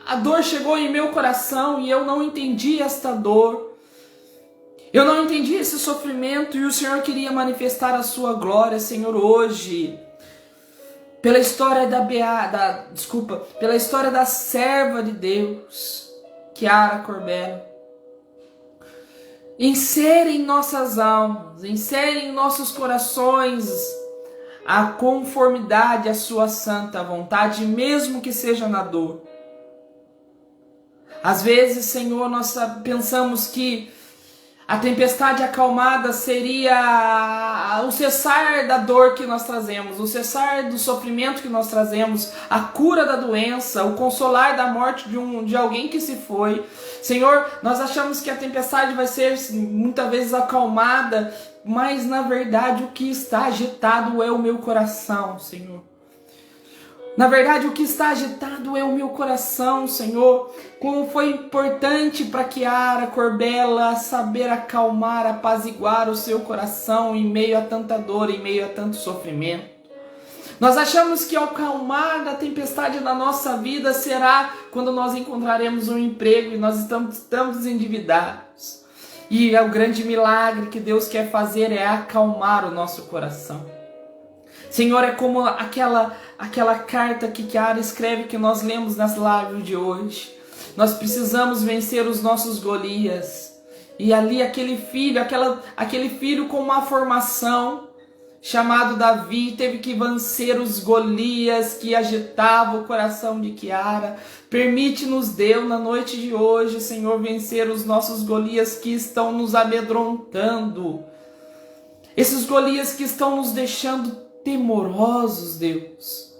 a dor chegou em meu coração e eu não entendi esta dor, eu não entendi esse sofrimento, e o Senhor queria manifestar a sua glória, Senhor, hoje, pela história pela história da serva de Deus, Chiara Corbella. Insere em nossas almas, insere em nossos corações a conformidade à sua santa vontade, mesmo que seja na dor. Às vezes, Senhor, nós pensamos que a tempestade acalmada seria o cessar da dor que nós trazemos, o cessar do sofrimento que nós trazemos, a cura da doença, o consolar da morte de alguém que se foi. Senhor, nós achamos que a tempestade vai ser muitas vezes acalmada, mas na verdade o que está agitado é o meu coração, Senhor. Na verdade, o que está agitado é o meu coração, Senhor. Como foi importante para Chiara Corbella saber acalmar, apaziguar o seu coração em meio a tanta dor, em meio a tanto sofrimento. Nós achamos que o acalmar da tempestade da nossa vida será quando nós encontraremos um emprego e nós estamos endividados. E o grande milagre que Deus quer fazer é acalmar o nosso coração. Senhor, é como aquela carta que Chiara escreve, que nós lemos nas lives de hoje. Nós precisamos vencer os nossos Golias. E ali aquele filho com uma formação, chamado Davi, teve que vencer os Golias que agitavam o coração de Chiara. Permite-nos, Deus, na noite de hoje, Senhor, vencer os nossos Golias que estão nos amedrontando. Esses Golias que estão nos deixando temorosos, Deus.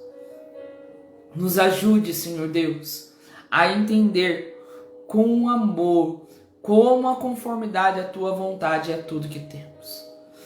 Nos ajude, Senhor Deus, a entender com amor, como a conformidade à tua vontade é tudo que temos.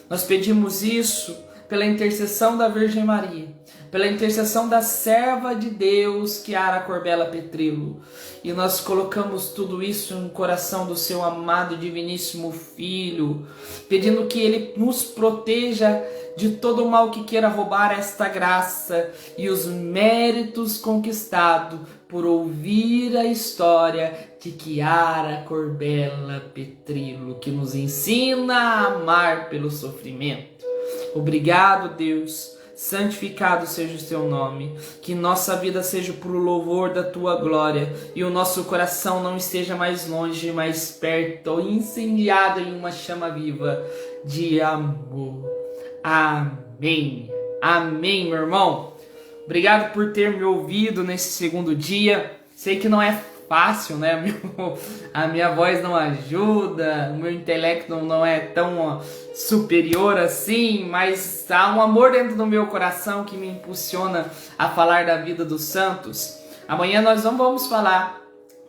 Nós pedimos isso pela intercessão da Virgem Maria, pela intercessão da serva de Deus, Chiara Corbella Petrillo. E nós colocamos tudo isso no coração do seu amado e diviníssimo Filho, pedindo que Ele nos proteja de todo o mal que queira roubar esta graça e os méritos conquistados por ouvir a história de Chiara Corbella Petrillo, que nos ensina a amar pelo sofrimento. Obrigado, Deus. Santificado seja o teu nome, que nossa vida seja pro louvor da tua glória e o nosso coração não esteja mais longe, mais perto, incendiado em uma chama viva de amor. Amém. Amém, meu irmão. Obrigado por ter me ouvido nesse segundo dia. Sei que não é fácil, né? A minha voz não ajuda, o meu intelecto não é tão superior assim, mas há um amor dentro do meu coração que me impulsiona a falar da vida dos santos. Amanhã nós não vamos falar,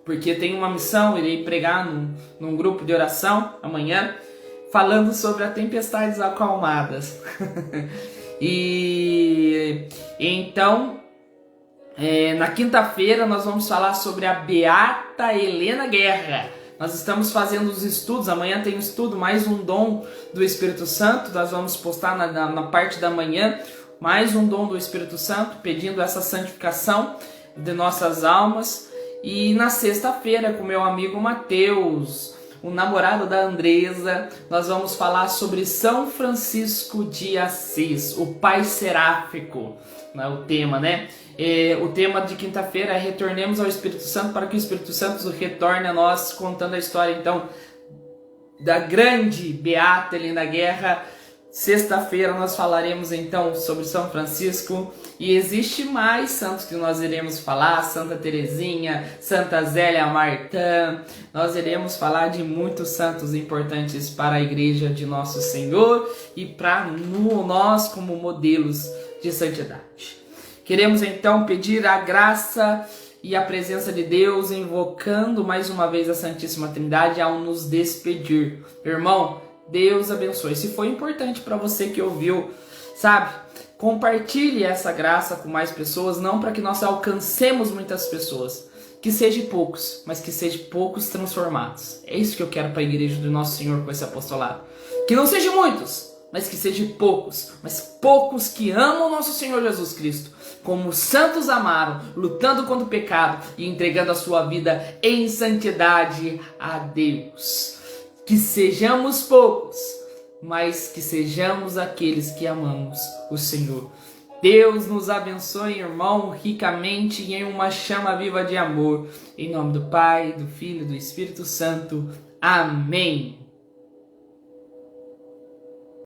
porque tenho uma missão, irei pregar num grupo de oração amanhã, falando sobre as tempestades acalmadas. E então, na quinta-feira nós vamos falar sobre a Beata Helena Guerra. Nós estamos fazendo os estudos, amanhã tem um estudo, mais um dom do Espírito Santo. Nós vamos postar na parte da manhã mais um dom do Espírito Santo, pedindo essa santificação de nossas almas. E na sexta-feira, com meu amigo Mateus, o namorado da Andresa, nós vamos falar sobre São Francisco de Assis, o Pai Seráfico, é o tema, né? O tema de quinta-feira é retornemos ao Espírito Santo para que o Espírito Santo retorne a nós, contando a história, então, da grande Beata Helena Guerra. Sexta-feira nós falaremos, então, sobre São Francisco, e existe mais santos que nós iremos falar, Santa Teresinha, Santa Zélia Martã. Nós iremos falar de muitos santos importantes para a Igreja de Nosso Senhor e para nós como modelos de santidade. Queremos então pedir a graça e a presença de Deus, invocando mais uma vez a Santíssima Trindade ao nos despedir. Irmão, Deus abençoe. Se foi importante para você que ouviu, sabe, compartilhe essa graça com mais pessoas, não para que nós alcancemos muitas pessoas, que sejam poucos, mas que sejam poucos transformados. É isso que eu quero para a Igreja do Nosso Senhor com esse apostolado. Que não sejam muitos, mas que sejam poucos, mas poucos que amam nosso Senhor Jesus Cristo, como os santos amaram, lutando contra o pecado e entregando a sua vida em santidade a Deus. Que sejamos poucos, mas que sejamos aqueles que amamos o Senhor. Deus nos abençoe, irmão, ricamente e em uma chama viva de amor. Em nome do Pai, do Filho e do Espírito Santo. Amém.